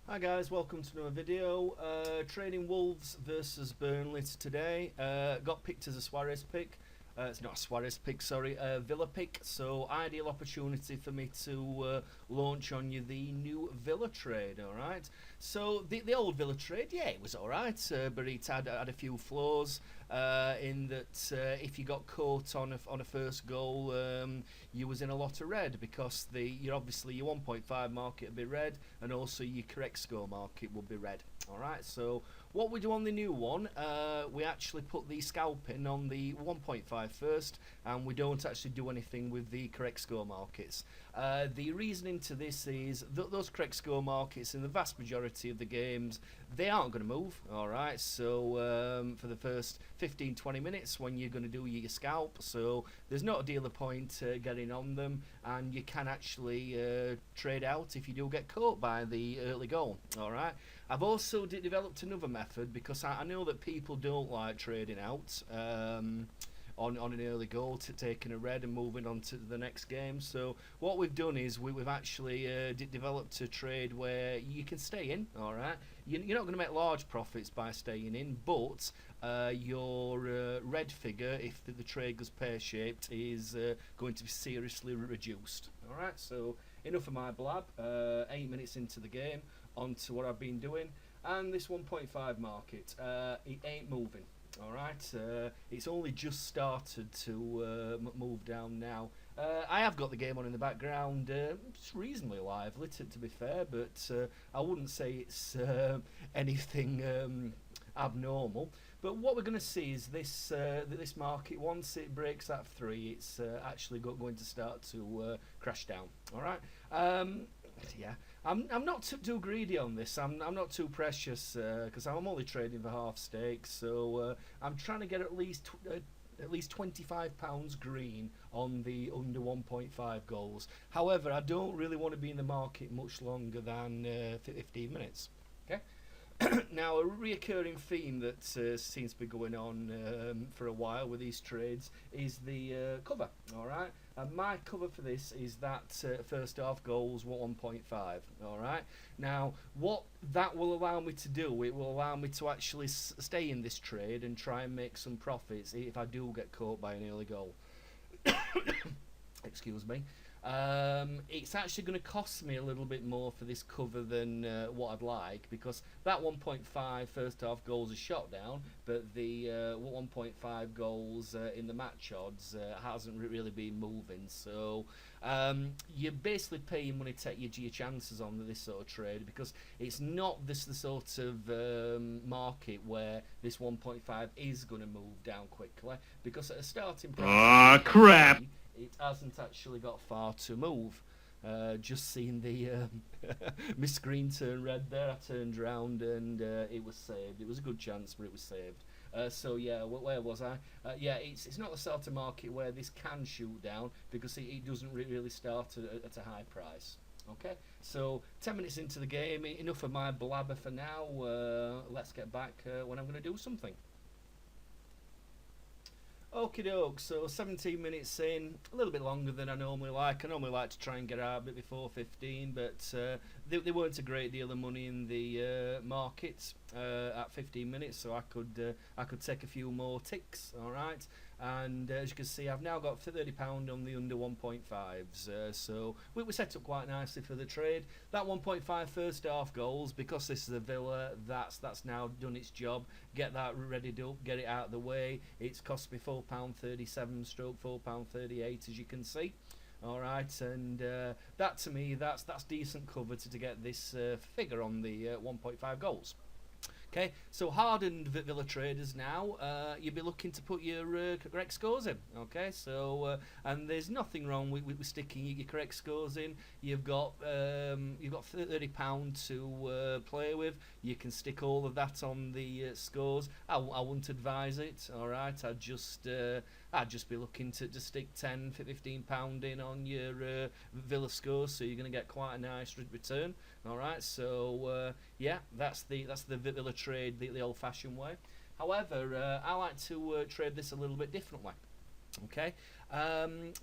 Hi guys, welcome to another video. Trading Wolves versus Burnley today. Got picked as a Suarez pick. It's not a Suarez pick, sorry, a Villa pick. So ideal opportunity for me to launch on you the new Villa trade. All right. So the old Villa trade, yeah, it was all right, but it had a few flaws. In that if you got caught on a first goal, you was in a lot of red because you're obviously your 1.5 market would be red, and also your correct score market will be red. All right. So what we do on the new one, we actually put the scalping on the 1.5 first, and we don't actually do anything with the correct score markets. The reasoning to this is those correct score markets in the vast majority of the games, they aren't going to move. All right. So for the first 15-20 minutes when you're going to do your scalp, so there's not a deal of point getting on them, and you can actually trade out if you do get caught by the early goal. All right. I've also developed another method because I know that people don't like trading out on an early goal, to taking a red and moving on to the next game. So what we've done is we've actually developed a trade where you can stay in. All right, you're not going to make large profits by staying in, but your red figure, if the trade goes pear-shaped, is going to be seriously reduced. All right, so enough of my blab. 8 minutes into the game, on to what I've been doing, and this 1.5 market, it ain't moving. All right, it's only just started to move down now. I have got the game on in the background. It's reasonably lively, to be fair, but I wouldn't say it's anything abnormal. But what we're going to see is this market, once it breaks that 3, it's actually going to start to crash down. All right. Yeah, I'm not too greedy on this. I'm not too precious because I'm only trading for half stakes. So I'm trying to get at least £25 green on the under 1.5 goals. However, I don't really want to be in the market much longer than 15 minutes. Okay. Now, a reoccurring theme that seems to be going on for a while with these trades is the cover. All right, and my cover for this is that first half goals 1.5. All right. Now, what that will allow me to do, it will allow me to actually stay in this trade and try and make some profits if I do get caught by an early goal. Excuse me. It's actually going to cost me a little bit more for this cover than what I'd like, because that 1.5 first half goals is shot down, but the 1.5 goals in the match odds hasn't really been moving. So you're basically paying money to take your chances on this sort of trade, because it's not the sort of market where this 1.5 is going to move down quickly, because at a starting price, Ah, crap! it hasn't actually got far to move. Just seeing the my screen turn red there, I turned around and it was saved. It was a good chance, but it was saved. So yeah, where was I? Yeah, it's not the sort of market where this can shoot down, because it doesn't really start at a high price. Okay, so 10 minutes into the game, enough of my blabber for now. Let's get back when I'm going to do something. Okie doke, so 17 minutes in, a little bit longer than I normally like. I normally like to try and get out a bit before 15, but there weren't a great deal of money in the market at 15 minutes, so I could take a few more ticks, all right. And as you can see, I've now got £30 on the under 1.5s, so we set up quite nicely for the trade. That 1.5 first half goals, because this is a Villa, that's now done its job. Get that readied up, get it out of the way. It's cost me £4.37 stroke £4.38, as you can see. All right, and that to me, that's decent cover to get this figure on the 1.5 goals. Okay, so hardened Villa traders now, you'll be looking to put your correct scores in. Okay, so and there's nothing wrong with sticking your correct scores in. You've got £30 to play with. You can stick all of that on the scores. I wouldn't advise it. All right, I'd just be looking to stick £10-15 in on your Villa scores, so you're going to get quite a nice return. All right, so yeah, that's the Villa trade the old-fashioned way. However, I like to trade this a little bit differently. Okay,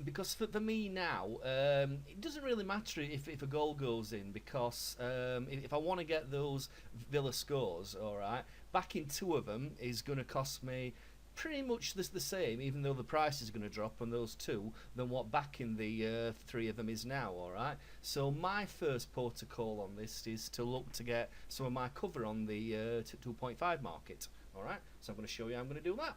because for me now, it doesn't really matter if a goal goes in, because if I want to get those Villa scores, all right, backing two of them is going to cost me pretty much the same, even though the price is going to drop on those two than what backing the three of them is now. All right, so my first port of call on this is to look to get some of my cover on the 2.5 market. All right, so I'm going to show you how I'm going to do that.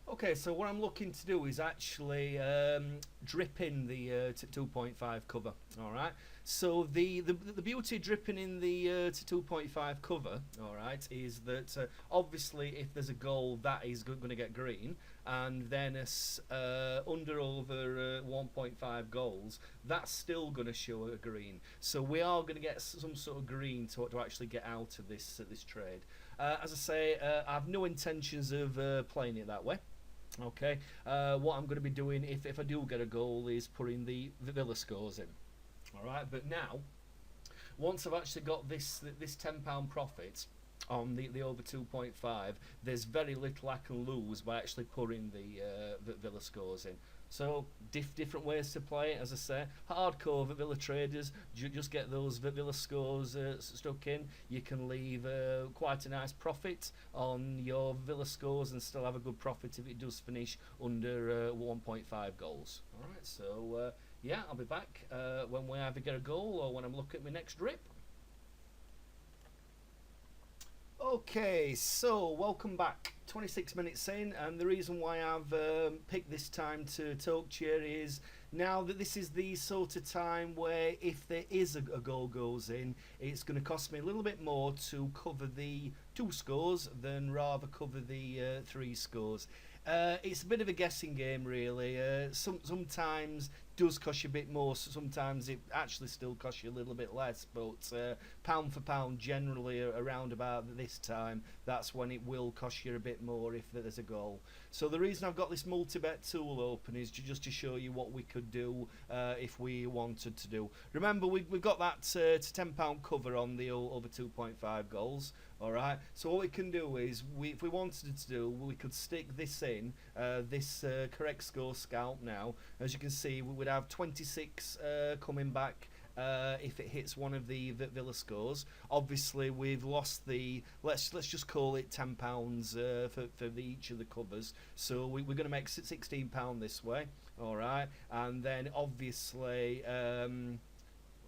Okay, so what I'm looking to do is actually drip in the 2.5 cover. All right. So the beauty of dripping in the 2.5 cover, all right, is that obviously if there's a goal, that is going to get green, and then under over 1.5 goals, that's still going to show a green. So we are going to get some sort of green to actually get out of this trade. As I say, I have no intentions of playing it that way. Okay, what I'm going to be doing if I do get a goal is putting the Villa scores in. All right, but now, once I've actually got this £10 profit on the over 2.5, there's very little I can lose by actually putting the Villa scores in. So different ways to play it, as I say. Hardcore Villa traders, just get those Villa scores stuck in. You can leave quite a nice profit on your Villa scores and still have a good profit if it does finish under 1.5 goals. All right, so yeah, I'll be back when we either get a goal or when I'm looking at my next drip. Okay, so welcome back. 26 minutes in, and the reason why I've picked this time to talk to you is now that this is the sort of time where if there is a goal goes in, it's going to cost me a little bit more to cover the 2 scores than rather cover the 3 scores. It's a bit of a guessing game, really. Sometimes does cost you a bit more, so sometimes it actually still costs you a little bit less, but pound for pound, generally around about this time, that's when it will cost you a bit more if there's a goal. So the reason I've got this multi-bet tool open is just to show you what we could do if we wanted to do. Remember, we've got that £10 cover on the over 2.5 goals. All right, so what we can do is, if we wanted to do, we could stick this in, this correct score scout now. As you can see, we would have 26 coming back if it hits one of the Villa scores. Obviously, we've lost the, let's just call it £10 for each of the covers. So we're going to make £16 this way. All right, and then obviously.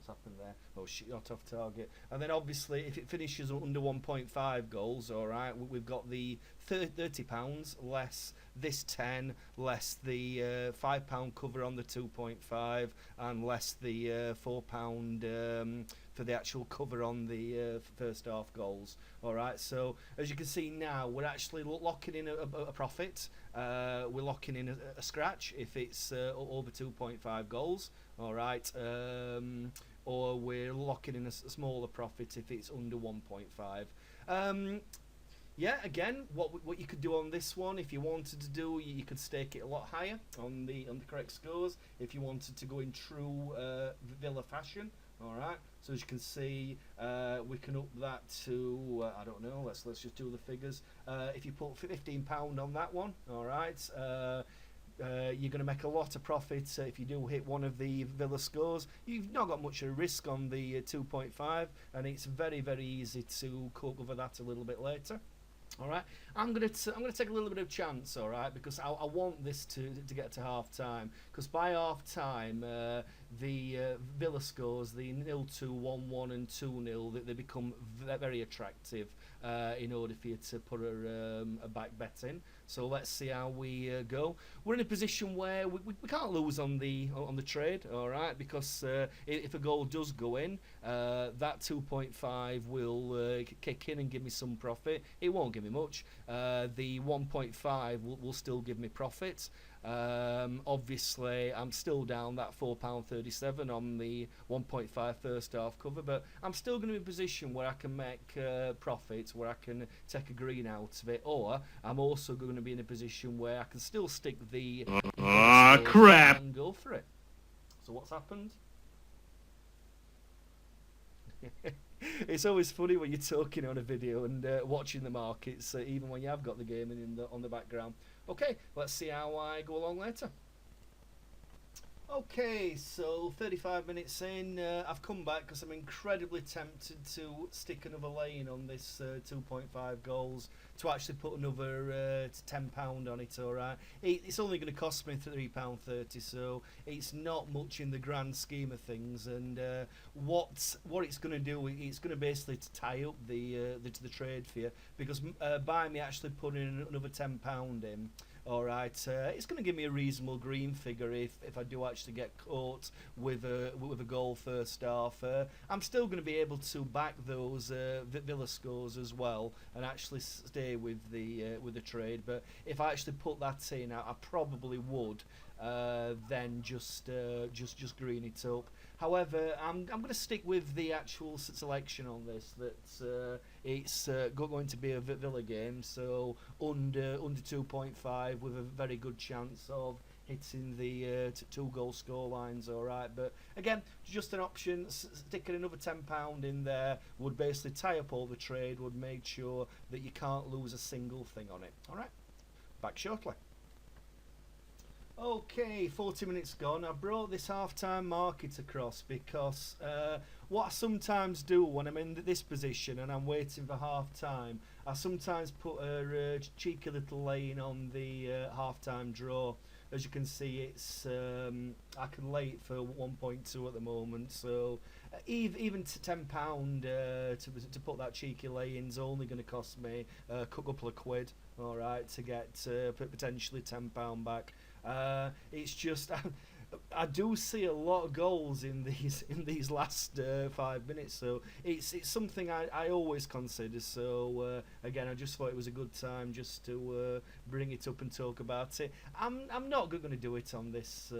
What's happened there? Oh shit, not off target. And then obviously if it finishes under 1.5 goals, alright, we've got the £30 less this 10, less the £5 cover on the 2.5, and less the £4 for the actual cover on the first half goals. Alright, so as you can see now, we're actually locking in a profit. We're locking in a scratch if it's over 2.5 goals. Alright, or we're locking in a smaller profit if it's under 1.5. Yeah, again, what you could do on this one, if you wanted to do, you could stake it a lot higher on the correct scores. If you wanted to go in true Villa fashion, all right. So as you can see, we can up that to I don't know. Let's just do the figures. If you put £15 on that one, all right. You're going to make a lot of profit if you do hit one of the Villa scores. You've not got much of a risk on the 2.5, and it's very easy to cover that a little bit later. All right, I'm gonna take a little bit of chance, all right, because I want this to get to half time, because by half time the Villa scores, the 0-2, 1-1 and 2-0, they become very attractive in order for you to put a back bet in. So let's see how we go. We're in a position where we can't lose on the trade, all right, because if a goal does go in, that 2.5 will kick in and give me some profit. It won't give me much. The 1.5 will still give me profit. Obviously, I'm still down that £4.37 on the 1.5 first half cover, but I'm still going to be in a position where I can make profits, where I can take a green out of it, or I'm also going to be in a position where I can still stick the crap and go for it. So what's happened? It's always funny when you're talking on a video and watching the markets, even when you have got the game on the background. Okay, let's see how I go along later. Okay, so 35 minutes in, I've come back because I'm incredibly tempted to stick another lane on this 2.5 goals to actually put another £10 on it, alright. It's only going to cost me £3.30, so it's not much in the grand scheme of things, and what it's going to do, it's going to basically tie up the trade for you, because by me actually putting another £10 in, alright, it's going to give me a reasonable green figure if I do actually get caught with a goal first half. I'm still going to be able to back those Villa scores as well and actually stay with the trade. But if I actually put that in, I probably would then just green it up. However, I'm going to stick with the actual selection on this. That it's going to be a Villa game, so under 2.5 with a very good chance of hitting the 2-goal score lines. All right, but again, just an option. Sticking another £10 in there would basically tie up all the trade. Would make sure that you can't lose a single thing on it. All right, back shortly. Okay, 40 minutes gone. I brought this half-time market across because what I sometimes do when I'm in this position and I'm waiting for half-time, I sometimes put a cheeky little lane on the half-time draw. As you can see, it's I can lay it for 1.2 at the moment, so even to £10 to put that cheeky lay in is only going to cost me a couple of quid, all right, to get potentially £10 back. It's just I do see a lot of goals in these last 5 minutes, so it's something I always consider. So again, I just thought it was a good time just to bring it up and talk about it. I'm not going to do it on this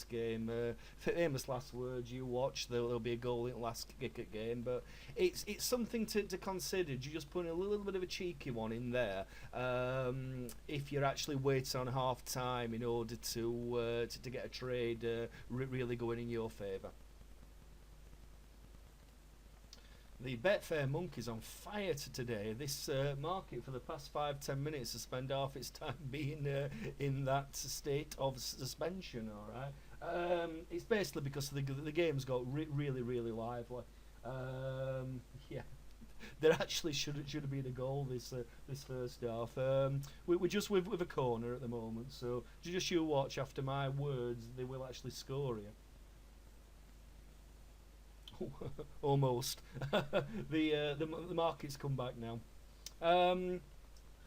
game. Famous last words. You watch. There'll be a goal in the last kick at game, but it's something to consider. You just put a little bit of a cheeky one in there if you're actually waiting on half time in order to get a trade really going in your favour. The Betfair Monkey's on fire today. This market for the past 5-10 minutes has spent half its time being in that state of suspension. All right, it's basically because the game's got really lively. Yeah. There actually should have been a goal this first half. We're just with a corner at the moment, so just you watch. After my words, they will actually score here. Almost. The market's come back now.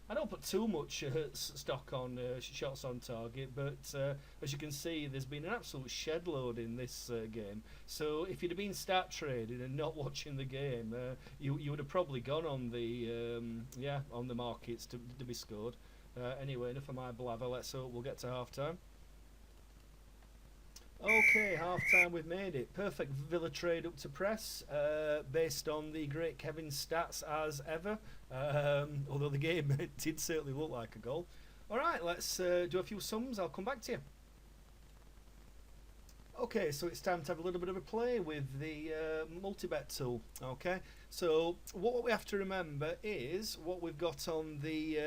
I don't put too much stock on shots on target, but as you can see, there's been an absolute shed load in this game. So if you'd have been start trading and not watching the game, you would have probably gone on the markets to be scored. Anyway, enough of my blather. Let's hope we'll get to half time. Okay, half time, we've made it. Perfect Villa trade up to press, based on the great Kevin stats as ever. Although the game did certainly look like a goal. Alright, let's do a few sums. I'll come back to you. Okay, so it's time to have a little bit of a play with the multi-bet tool. Okay, so what we have to remember is what we've got on the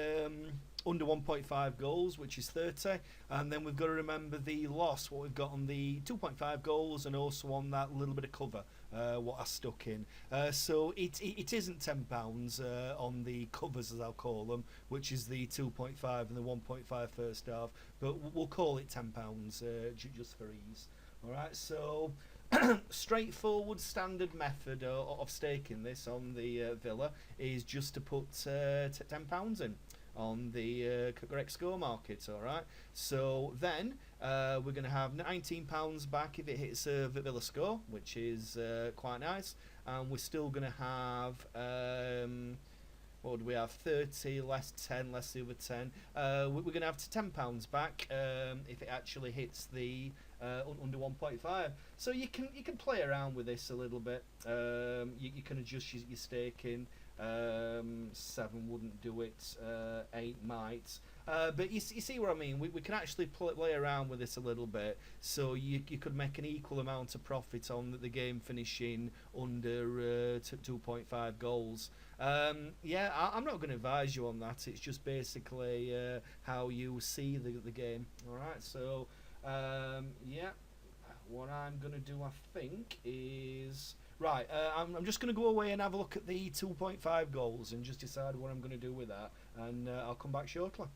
under 1.5 goals, which is 30, and then we've got to remember the loss, what we've got on the 2.5 goals, and also on that little bit of cover, what I stuck in. So it isn't £10 on the covers, as I'll call them, which is the 2.5 and the 1.5 first half, but we'll call it £10 just for ease. All right, so straightforward standard method of staking this on the Villa is just to put £10 in on the correct score market. All right, so then we're going to have £19 back if it hits a Villa score, which is quite nice, and we're still going to have what would we have? 30 less 10 less the other 10. We're going to have £10 back if it actually hits the under 1.5. So you can play around with this a little bit. You can adjust your staking. Seven wouldn't do it. Eight might. But you see what I mean? We can actually play around with this a little bit. So you could make an equal amount of profit on the game finishing under 2.5 goals. Yeah, I'm not going to advise you on that. It's just basically how you see the game. All right, so yeah, what I'm going to do, I think, is... Right, I'm just going to go away and have a look at the 2.5 goals and just decide what I'm going to do with that. And I'll come back shortly.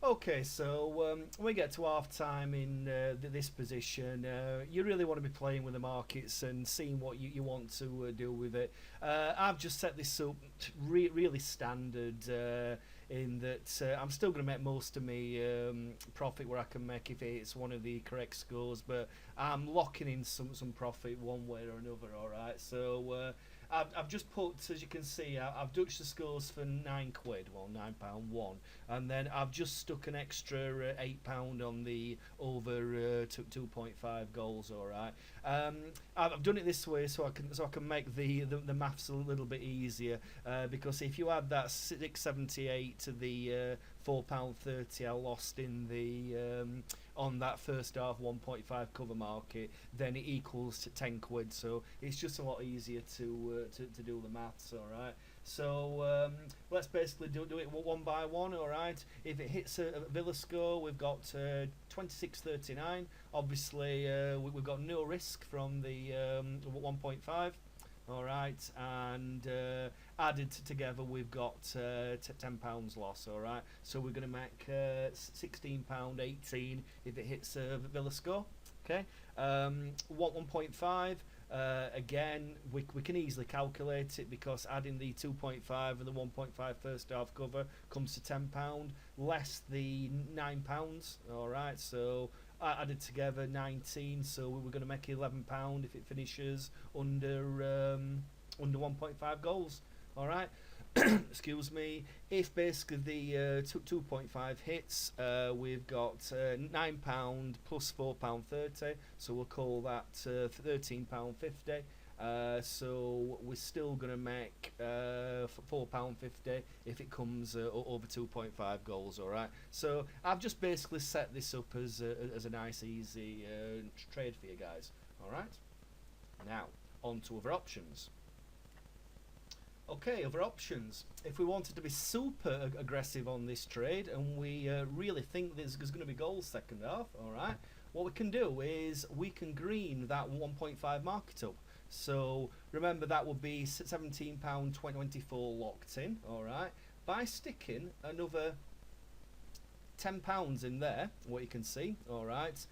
Okay, so we get to half time in this position. You really want to be playing with the markets and seeing what you want to do with it. I've just set this up really standard in that I'm still going to make most of my profit where I can make if it's one of the correct scores, but I'm locking in some profit one way or another, alright? So I've just put, as you can see, I've dutched the scores for £9, well £9.1, and then I've just stuck an extra £8 on the over 2.5 goals. All right, I've done it this way so I can make the maths a little bit easier, because if you add that 678 to the £4.30 I lost in the on that first half 1.5 cover market, then it equals to £10. So it's just a lot easier to do the maths. All right. So let's basically do it one by one. All right. If it hits a Villa score, we've got 26.39. Obviously, we've got no risk from the 1.5. All right, and added together, we've got £10 loss. All right, so we're going to make £16.18 if it hits a Villa score. Okay, 1.5. Again, we can easily calculate it because adding the 2.5 and the 1.5 first half cover comes to £10 less the £9. All right, so added together 19. So we're going to make £11 if it finishes under 1.5 goals. All right. Excuse me. If basically the 2.5 hits, we've got £9 plus £4.30, so we'll call that £13.50. So we're still going to make £4.50 if it comes over 2.5 goals. All right. So I've just basically set this up as a nice, easy trade for you guys. All right. Now on to other options. Okay, other options. If we wanted to be super aggressive on this trade and we really think there's going to be goals second half, all right, what we can do is we can green that 1.5 market up. So remember that would be £17.24 locked in, all right, by sticking another £10 in there, what you can see, all right,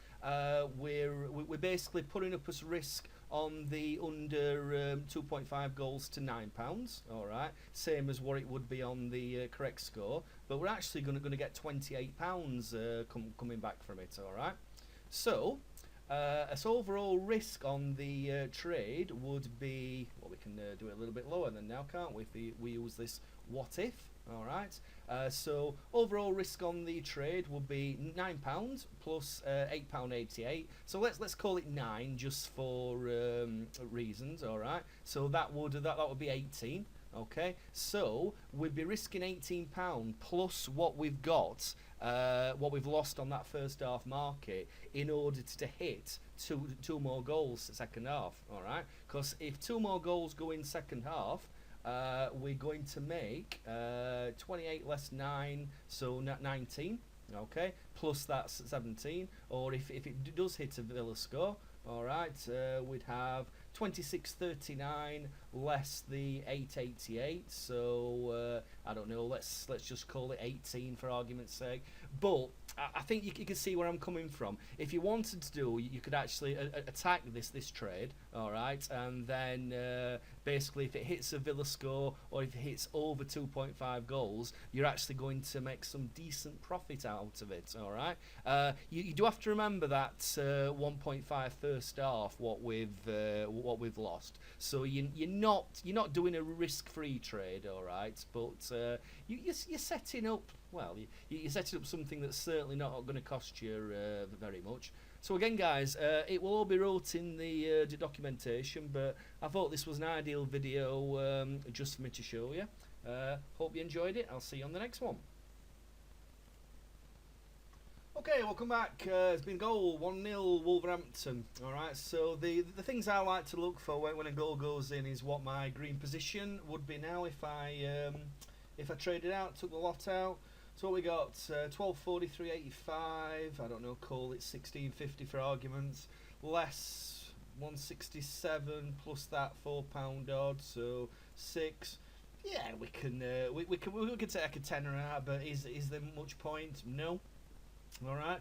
we're basically putting up as risk on the under 2.5 goals to £9. All right, same as what it would be on the correct score, but we're actually going to get £28 coming back from it. All right, so overall risk on the trade would be, well, we can do it a little bit lower than now, can't we? If we use this what if. All right, so overall risk on the trade will be £9 plus £8.88. So let's call it 9 just for reasons. All right, so that would be 18. Okay, so we'd be risking £18 plus what we've got, what we've lost on that first half market in order to hit two more goals second half. All right, because if 2 more goals go in second half, we're going to make 28 less 9, so 19. Okay, plus that's 17. Or if it does hit a Villa score, all right, we'd have 26.39 less the 8.88. So I don't know. Let's just call it 18 for argument's sake. But I think you can see where I'm coming from. If you wanted to do, you could actually attack this trade, all right, and then basically if it hits a Villa score or if it hits over 2.5 goals, you're actually going to make some decent profit out of it. All right. You do have to remember that 1.5 first half what we've lost. So you're not doing a risk-free trade, all right, but you're setting up. Well, you're setting up something that's certainly not going to cost you very much. So again, guys, it will all be wrote in the documentation, but I thought this was an ideal video just for me to show you. Hope you enjoyed it. I'll see you on the next one. Okay, welcome back. It's been goal 1-0 Wolverhampton. All right. So the things I like to look for when a goal goes in is what my green position would be now if I traded out, took the lot out. So what we got 1243.85. I don't know. Call it 1650 for arguments. Less 167 plus that £4 odd. So 6. Yeah, we can take a tenner out, but is there much point? No. All right,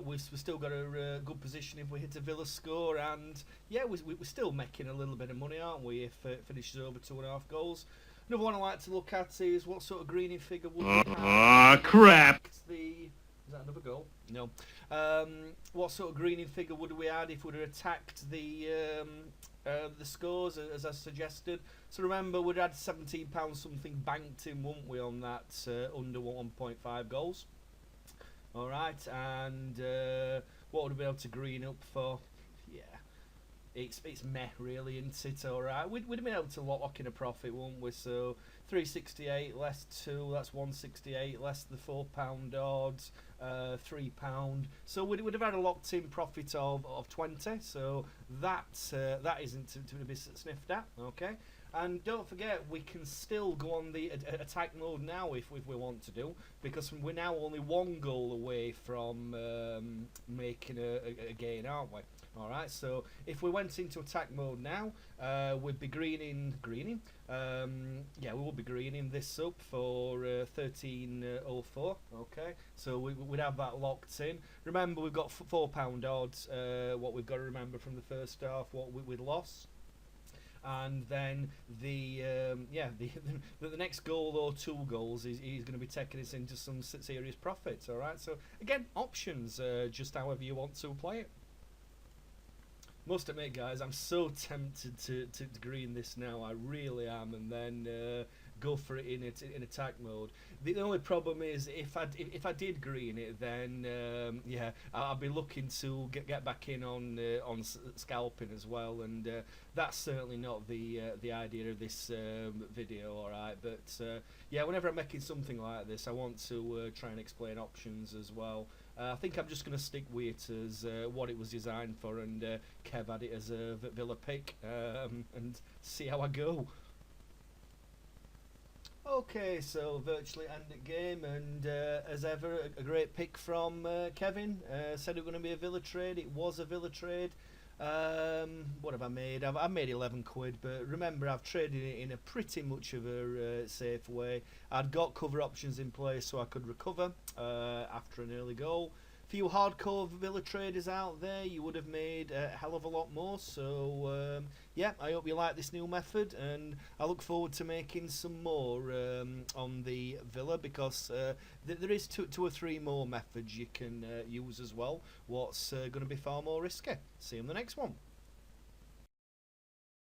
we've still got a good position if we hit a Villa score, and yeah, we're still making a little bit of money, aren't we? If it finishes over 2.5 goals. Another one I like to look at is what sort of greening figure would we have? Ah, crap! Is that another goal? No. What sort of greening figure would we add if we'd have attacked the scores as I suggested? So remember, we'd had £17 something banked in, wouldn't we, on that under 1.5 goals? All right, and what would we be able to green up for? Yeah, it's meh, really, isn't it? All right, we'd have been able to lock in a profit, wouldn't we? So 368 less 2, that's 168 less the £4 odds, £3. So we'd have had a locked in profit of 20. So that isn't to be sniffed at. Okay. And don't forget, we can still go on the attack mode now if we want to do, because we're now only 1 goal away from making a gain, aren't we? All right. So if we went into attack mode now, we'd be greening. Yeah, we would be greening this up for 13.04. Okay. So we'd have that locked in. Remember, we've got £4 odds. What we've got to remember from the first half, what we'd lost. And then the next goal or 2 goals is going to be taking us into some serious profits. All right. So again, options, just however you want to play it. Must admit, guys, I'm so tempted to green this now. I really am, and then go for it in attack mode. The only problem is if I did green it, then yeah, I'll be looking to get back in on scalping as well, and that's certainly not the idea of this video. All right, but yeah, whenever I'm making something like this, I want to try and explain options as well. I think I'm just going to stick with it as what it was designed for, and Kev had it as a Villa pick, and see how I go. Okay, so virtually ended game, and as ever, a great pick from Kevin. Said it was going to be a Villa trade. It was a Villa trade. What have I made? I've made 11 quid, but remember, I've traded it in a pretty much of a safe way. I'd got cover options in place so I could recover after an early goal. Few hardcore Villa traders out there, you would have made a hell of a lot more. So yeah, I hope you like this new method, and I look forward to making some more on the Villa, because there is two or three more methods you can use as well. What's going to be far more risky. See you on the next one.